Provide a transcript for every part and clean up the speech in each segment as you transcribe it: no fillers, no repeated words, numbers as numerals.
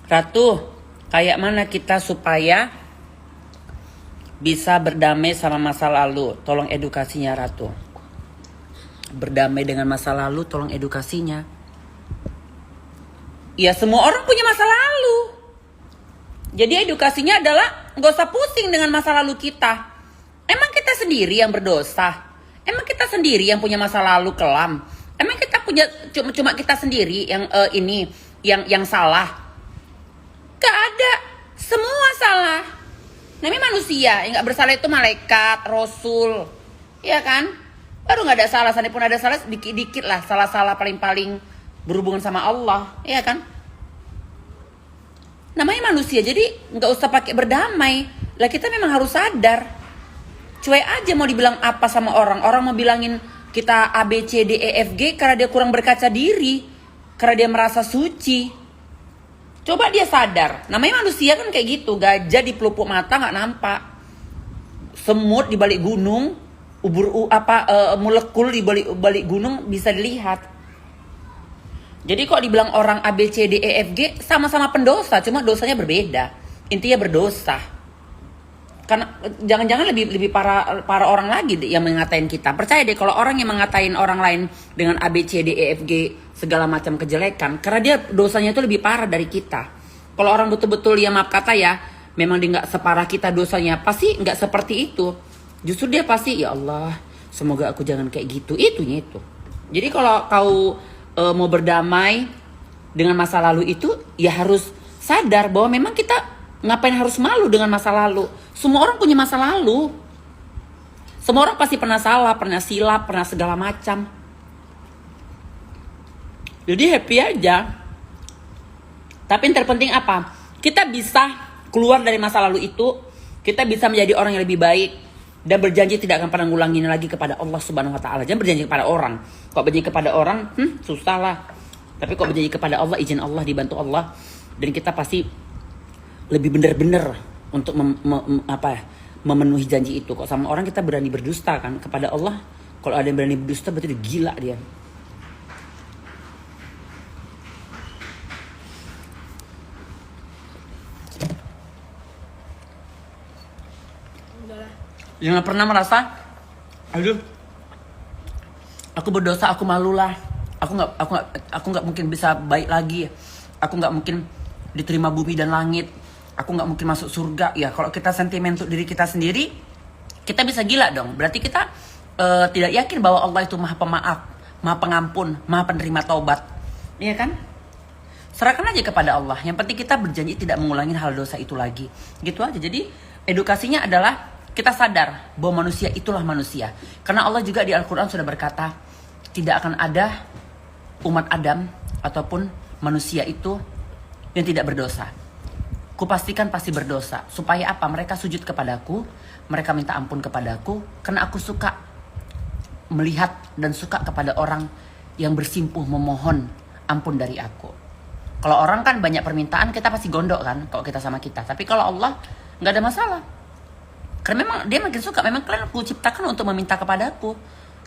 Ratu, kayak mana kita supaya bisa berdamai sama masa lalu? Tolong edukasinya Ratu. Berdamai dengan masa lalu, tolong edukasinya. Ya semua orang punya masa lalu. Jadi edukasinya adalah gak usah pusing dengan masa lalu kita. Emang kita sendiri yang berdosa? Emang kita sendiri yang punya masa lalu kelam? Emang kita punya cuma kita sendiri yang salah? Gak ada, semua salah. Namanya manusia, yang gak bersalah itu malaikat, rasul, ya kan? Baru gak ada salah, pun ada salah dikit-dikit lah, salah-salah paling-paling berhubungan sama Allah, ya kan? Namanya manusia, jadi gak usah pakai berdamai. Lah kita memang harus sadar. Cuek aja mau dibilang apa sama orang. Orang mau bilangin kita A, B, C, D, E, F, G karena dia kurang berkaca diri, karena dia merasa suci. Coba dia sadar, namanya manusia kan kayak gitu. Gajah di pelupuk mata nggak nampak, semut di balik gunung, molekul di balik gunung bisa dilihat. Jadi kok dibilang orang A, B, C, D, E, F, G sama-sama pendosa, cuma dosanya berbeda. Intinya berdosa. Karena jangan-jangan lebih para orang lagi yang mengatain kita. Percaya deh kalau orang yang mengatain orang lain dengan A, B, C, D, E, F, G segala macam kejelekan, karena dia dosanya itu lebih parah dari kita. Kalau orang betul-betul ya maaf kata ya, memang dia nggak separah kita dosanya, pasti nggak seperti itu. Justru dia pasti ya Allah, semoga aku jangan kayak gitu. Itunya itu. Jadi kalau kau mau berdamai dengan masa lalu itu, ya harus sadar bahwa memang kita ngapain harus malu dengan masa lalu. Semua orang punya masa lalu. Semua orang pasti pernah salah, pernah silap, pernah segala macam. Jadi happy aja. Tapi yang terpenting apa? Kita bisa keluar dari masa lalu itu. Kita bisa menjadi orang yang lebih baik. Dan berjanji tidak akan pernah ngulangin lagi kepada Allah Subhanahu Wa Taala. Jangan berjanji kepada orang. Kok berjanji kepada orang, susah lah. Tapi kok berjanji kepada Allah, izin Allah, dibantu Allah. Dan kita pasti lebih benar-benar untuk memenuhi janji itu. Kok sama orang kita berani berdusta kan kepada Allah. Kalau ada yang berani berdusta berarti dia gila dia. Jangan pernah merasa, aduh, aku berdosa, aku malulah, aku nggak mungkin bisa baik lagi, aku nggak mungkin diterima bumi dan langit, aku nggak mungkin masuk surga. Ya kalau kita sentimen untuk diri kita sendiri, kita bisa gila dong. Berarti kita tidak yakin bahwa Allah itu maha pemaaf, maha pengampun, maha penerima taubat, iya kan? Serahkan aja kepada Allah. Yang penting kita berjanji tidak mengulangi hal dosa itu lagi. Gitu aja. Jadi edukasinya adalah kita sadar bahwa manusia itulah manusia. Karena Allah juga di Al-Quran sudah berkata, tidak akan ada umat Adam ataupun manusia itu yang tidak berdosa. Kupastikan pasti berdosa. Supaya apa? Mereka sujud kepadaku, mereka minta ampun kepadaku, karena aku suka melihat dan suka kepada orang yang bersimpuh memohon ampun dari aku. Kalau orang kan banyak permintaan, kita pasti gondok kan kalau kita sama kita. Tapi kalau Allah nggak ada masalah. Karena memang dia makin suka, memang kalian aku ciptakan untuk meminta kepadaku.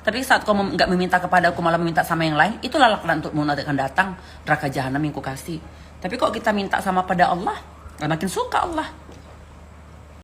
Tapi saat kau nggak meminta kepadaku malah meminta sama yang lain, itulah kalian untuk akan datang neraka jahanam yang kukasih. Tapi kok kita minta sama pada Allah, makin suka Allah.